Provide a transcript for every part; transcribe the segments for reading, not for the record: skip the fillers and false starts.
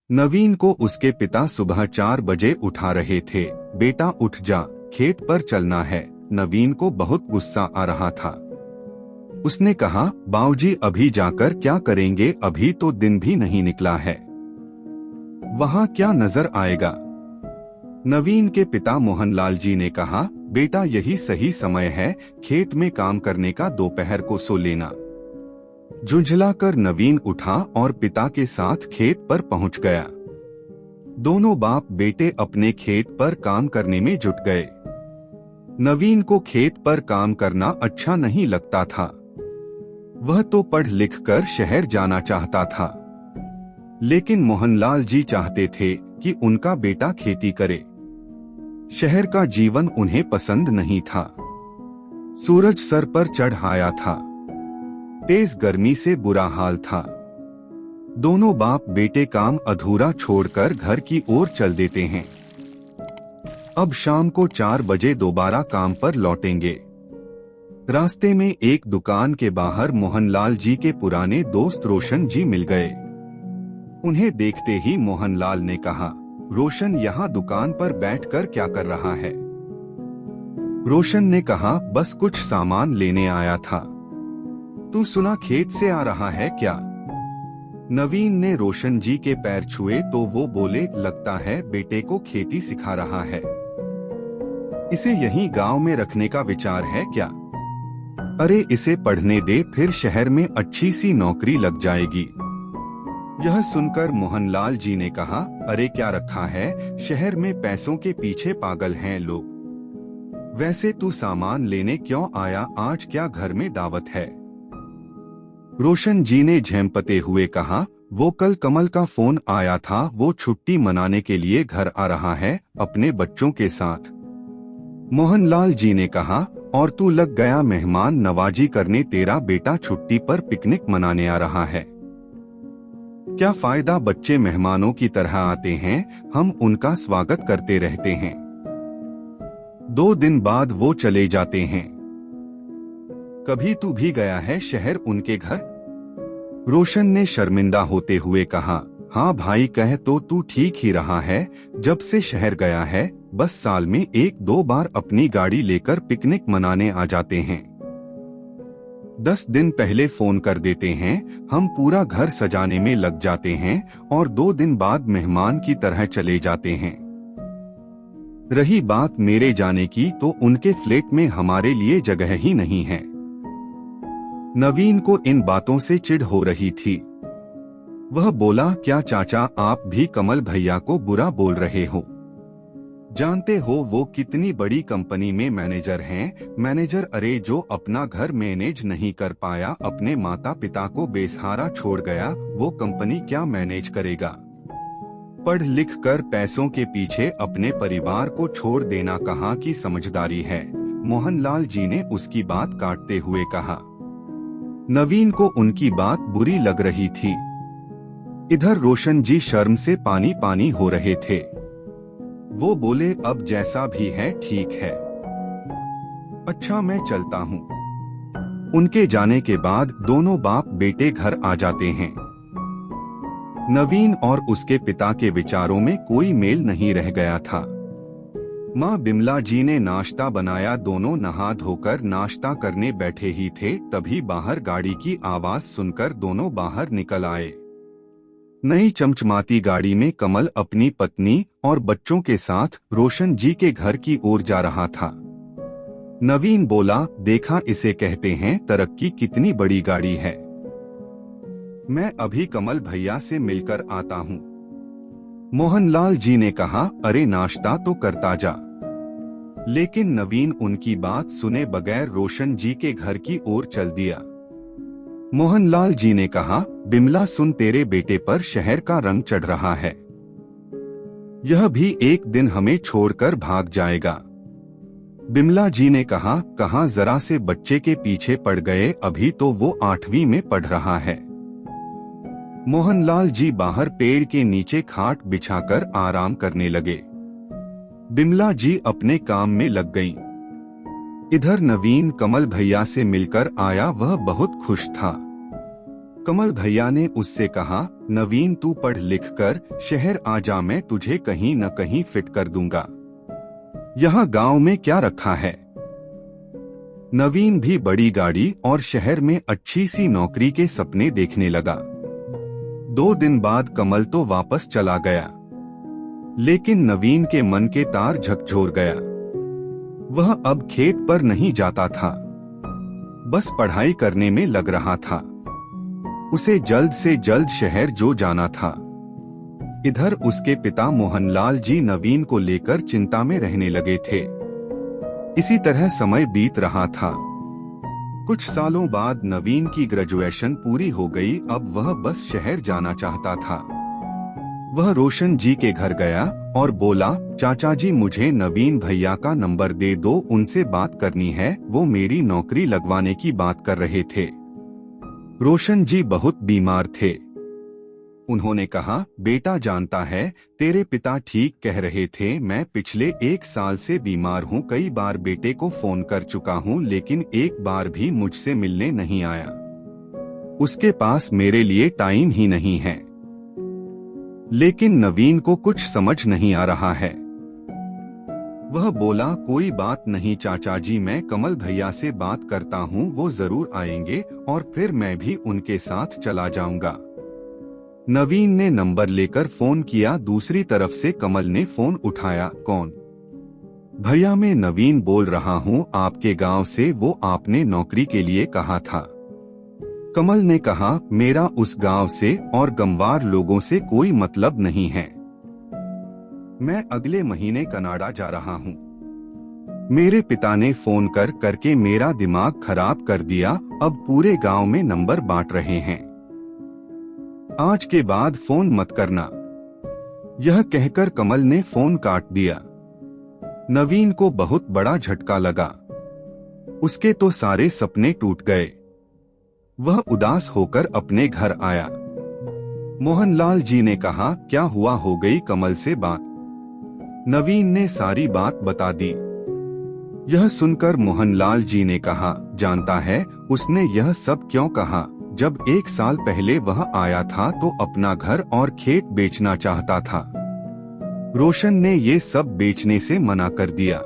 नवीन को उसके पिता सुबह 4 बजे उठा रहे थे। बेटा उठ जा, खेत पर चलना है। नवीन को बहुत गुस्सा आ रहा था। उसने कहा, बाऊजी अभी जाकर क्या करेंगे, अभी तो दिन भी नहीं निकला है, वहाँ क्या नजर आएगा। नवीन के पिता मोहनलाल जी ने कहा, बेटा यही सही समय है खेत में काम करने का, दोपहर को सो लेना। झुंझलाकर नवीन उठा और पिता के साथ खेत पर पहुंच गया। दोनों बाप बेटे अपने खेत पर काम करने में जुट गए। नवीन को खेत पर काम करना अच्छा नहीं लगता था। वह तो पढ़ लिख कर शहर जाना चाहता था, लेकिन मोहनलाल जी चाहते थे कि उनका बेटा खेती करे। शहर का जीवन उन्हें पसंद नहीं था। सूरज सर पर चढ़ आया था। तेज गर्मी से बुरा हाल था। दोनों बाप बेटे काम अधूरा छोड़कर घर की ओर चल देते हैं। अब शाम को 4 बजे दोबारा काम पर लौटेंगे। रास्ते में एक दुकान के बाहर मोहनलाल जी के पुराने दोस्त रोशन जी मिल गए। उन्हें देखते ही मोहनलाल ने कहा, रोशन यहाँ दुकान पर बैठकर क्या कर रहा है। रोशन ने कहा, बस कुछ सामान लेने आया था। तू सुना खेत से आ रहा है क्या। नवीन ने रोशन जी के पैर छुए तो वो बोले, लगता है बेटे को खेती सिखा रहा है। इसे यहीं गांव में रखने का विचार है क्या। अरे इसे पढ़ने दे, फिर शहर में अच्छी सी नौकरी लग जाएगी। यह सुनकर मोहनलाल जी ने कहा, अरे क्या रखा है, शहर में पैसों के पीछे पागल हैं लोग। वैसे तू सामान लेने क्यों आया, आज क्या घर में दावत है। रोशन जी ने झेंपते हुए कहा, वो कल कमल का फोन आया था, वो छुट्टी मनाने के लिए घर आ रहा है अपने बच्चों के साथ। मोहनलाल जी ने कहा, और तू लग गया मेहमान नवाजी करने, तेरा बेटा छुट्टी पर पिकनिक मनाने आ रहा है। क्या फायदा, बच्चे मेहमानों की तरह आते हैं, हम उनका स्वागत करते रहते हैं। 2 दिन बाद वो चले जाते हैं। कभी तू भी गया है शहर उनके घर। रोशन ने शर्मिंदा होते हुए कहा, हाँ भाई, कह तो तू ठीक ही रहा है। जब से शहर गया है बस साल में 1-2 बार अपनी गाड़ी लेकर पिकनिक मनाने आ जाते हैं। 10 दिन पहले फोन कर देते हैं, हम पूरा घर सजाने में लग जाते हैं और 2 दिन बाद मेहमान की तरह चले जाते हैं। रही बात मेरे जाने की, तो उनके फ्लैट में हमारे लिए जगह ही नहीं है। नवीन को इन बातों से चिढ़ हो रही थी। वह बोला, क्या चाचा आप भी कमल भैया को बुरा बोल रहे हो। जानते हो वो कितनी बड़ी कंपनी में मैनेजर हैं। मैनेजर, अरे जो अपना घर मैनेज नहीं कर पाया, अपने माता पिता को बेसहारा छोड़ गया, वो कंपनी क्या मैनेज करेगा। पढ़ लिख कर पैसों के पीछे अपने परिवार को छोड़ देना कहाँ की समझदारी है। मोहनलाल जी ने उसकी बात काटते हुए कहा। नवीन को उनकी बात बुरी लग रही थी। इधर रोशन जी शर्म से पानी पानी हो रहे थे। वो बोले, अब जैसा भी है ठीक है। अच्छा मैं चलता हूँ। उनके जाने के बाद दोनों बाप बेटे घर आ जाते हैं। नवीन और उसके पिता के विचारों में कोई मेल नहीं रह गया था। माँ बिमला जी ने नाश्ता बनाया। दोनों नहा धोकर नाश्ता करने बैठे ही थे, तभी बाहर गाड़ी की आवाज सुनकर दोनों बाहर निकल आए। नई चमचमाती गाड़ी में कमल अपनी पत्नी और बच्चों के साथ रोशन जी के घर की ओर जा रहा था। नवीन बोला, देखा इसे कहते हैं तरक्की, कितनी बड़ी गाड़ी है। मैं अभी कमल भैया से मिलकर आता हूँ। मोहनलाल जी ने कहा, अरे नाश्ता तो करता जा। लेकिन नवीन उनकी बात सुने बगैर रोशन जी के घर की ओर चल दिया। मोहनलाल जी ने कहा, बिमला सुन, तेरे बेटे पर शहर का रंग चढ़ रहा है। यह भी एक दिन हमें छोड़कर भाग जाएगा। बिमला जी ने कहा, कहाँ, जरा से बच्चे के पीछे पड़ गए, अभी तो वो 8वीं में पढ़ रहा है। मोहनलाल जी बाहर पेड़ के नीचे खाट बिछाकर आराम करने लगे। बिमला जी अपने काम में लग गईं। इधर नवीन कमल भैया से मिलकर आया, वह बहुत खुश था। कमल भैया ने उससे कहा, नवीन तू पढ़ लिख कर शहर आ जा, मैं तुझे कहीं न कहीं फिट कर दूंगा। यहाँ गांव में क्या रखा है। नवीन भी बड़ी गाड़ी और शहर में अच्छी सी नौकरी के सपने देखने लगा। 2 दिन बाद कमल तो वापस चला गया, लेकिन नवीन के मन के तार झकझोर गया। वह अब खेत पर नहीं जाता था, बस पढ़ाई करने में लग रहा था। उसे जल्द से जल्द शहर जो जाना था। इधर उसके पिता मोहनलाल जी नवीन को लेकर चिंता में रहने लगे थे। इसी तरह समय बीत रहा था। कुछ सालों बाद नवीन की ग्रेजुएशन पूरी हो गई। अब वह बस शहर जाना चाहता था। वह रोशन जी के घर गया और बोला, चाचा जी मुझे नवीन भैया का नंबर दे दो, उनसे बात करनी है। वो मेरी नौकरी लगवाने की बात कर रहे थे। रोशन जी बहुत बीमार थे। उन्होंने कहा, बेटा जानता है तेरे पिता ठीक कह रहे थे। मैं पिछले 1 साल से बीमार हूँ। कई बार बेटे को फोन कर चुका हूँ, लेकिन एक बार भी मुझसे मिलने नहीं आया। उसके पास मेरे लिए टाइम ही नहीं है। लेकिन नवीन को कुछ समझ नहीं आ रहा है। वह बोला, कोई बात नहीं चाचा जी, मैं कमल भैया से बात करता हूँ, वो जरूर आएंगे और फिर मैं भी उनके साथ चला जाऊंगा। नवीन ने नंबर लेकर फोन किया। दूसरी तरफ से कमल ने फोन उठाया। कौन? भैया, मैं नवीन बोल रहा हूँ, आपके गांव से। वो आपने नौकरी के लिए कहा था। कमल ने कहा, मेरा उस गांव से और गंवार लोगों से कोई मतलब नहीं है। मैं अगले महीने कनाडा जा रहा हूँ। मेरे पिता ने फोन करके मेरा दिमाग खराब कर दिया। अब पूरे गांव में नंबर बांट रहे हैं। आज के बाद फोन मत करना। यह कहकर कमल ने फोन काट दिया। नवीन को बहुत बड़ा झटका लगा। उसके तो सारे सपने टूट गए। वह उदास होकर अपने घर आया। मोहनलाल जी ने कहा, क्या हुआ, हो गई कमल से बात? नवीन ने सारी बात बता दी। यह सुनकर मोहनलाल जी ने कहा, जानता है उसने यह सब क्यों कहा? जब 1 साल पहले वह आया था तो अपना घर और खेत बेचना चाहता था। रोशन ने ये सब बेचने से मना कर दिया।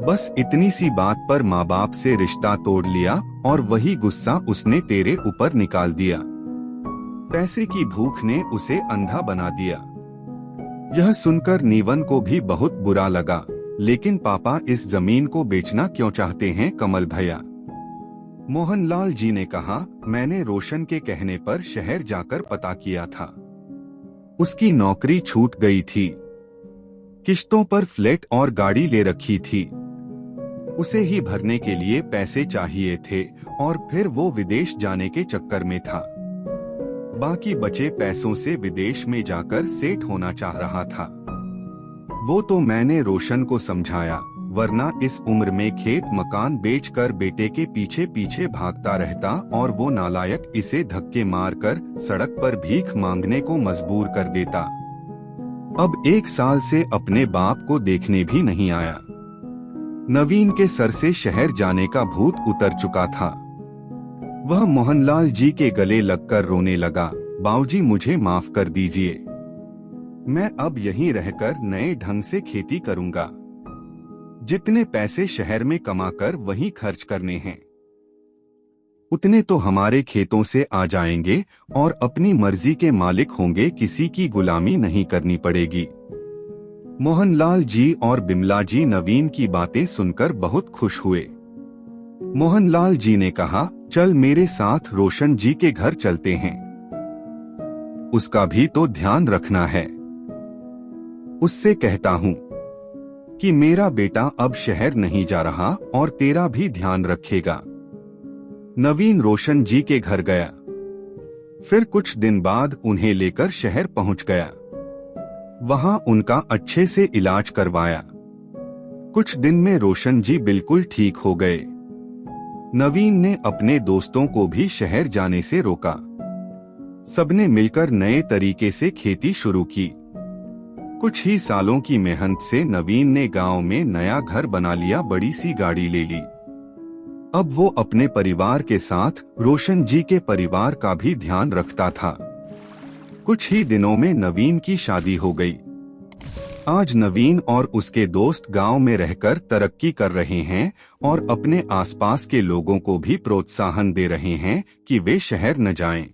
बस इतनी सी बात पर माँ बाप से रिश्ता तोड़ लिया और वही गुस्सा उसने तेरे ऊपर निकाल दिया। पैसे की भूख ने उसे अंधा बना दिया। यह सुनकर नीवन को भी बहुत बुरा लगा। लेकिन पापा, इस जमीन को बेचना क्यों चाहते हैं कमल भैया? मोहनलाल जी ने कहा, मैंने रोशन के कहने पर शहर जाकर पता किया था। उसकी नौकरी छूट गई थी। किश्तों पर फ्लैट और गाड़ी ले रखी थी। उसे ही भरने के लिए पैसे चाहिए थे और फिर वो विदेश जाने के चक्कर में था। बाकी बचे पैसों से विदेश में जाकर सेट होना चाह रहा था। वो तो मैंने रोशन को समझाया, वरना इस उम्र में खेत मकान बेचकर बेटे के पीछे पीछे भागता रहता और वो नालायक इसे धक्के मारकर सड़क पर भीख मांगने को मजबूर कर देता। अब 1 साल से अपने बाप को देखने भी नहीं आया। नवीन के सर से शहर जाने का भूत उतर चुका था। वह मोहनलाल जी के गले लगकर रोने लगा। बाबूजी, मुझे माफ कर दीजिए। मैं अब यहीं रहकर नए ढंग से खेती करूंगा। जितने पैसे शहर में कमाकर वहीं खर्च करने हैं, उतने तो हमारे खेतों से आ जाएंगे और अपनी मर्जी के मालिक होंगे। किसी की गुलामी नहीं करनी पड़ेगी। मोहनलाल जी और बिमला जी नवीन की बातें सुनकर बहुत खुश हुए। मोहनलाल जी ने कहा, चल मेरे साथ रोशन जी के घर चलते हैं। उसका भी तो ध्यान रखना है। उससे कहता हूँ कि मेरा बेटा अब शहर नहीं जा रहा और तेरा भी ध्यान रखेगा। नवीन रोशन जी के घर गया। फिर कुछ दिन बाद उन्हें लेकर शहर पहुंच गया। वहां उनका अच्छे से इलाज करवाया। कुछ दिन में रोशन जी बिल्कुल ठीक हो गए। नवीन ने अपने दोस्तों को भी शहर जाने से रोका। सबने मिलकर नए तरीके से खेती शुरू की। कुछ ही सालों की मेहनत से नवीन ने गांव में नया घर बना लिया, बड़ी सी गाड़ी ले ली। अब वो अपने परिवार के साथ रोशन जी के परिवार का भी ध्यान रखता था। कुछ ही दिनों में नवीन की शादी हो गई। आज नवीन और उसके दोस्त गांव में रहकर तरक्की कर रहे हैं और अपने आसपास के लोगों को भी प्रोत्साहन दे रहे हैं कि वे शहर न जाएं।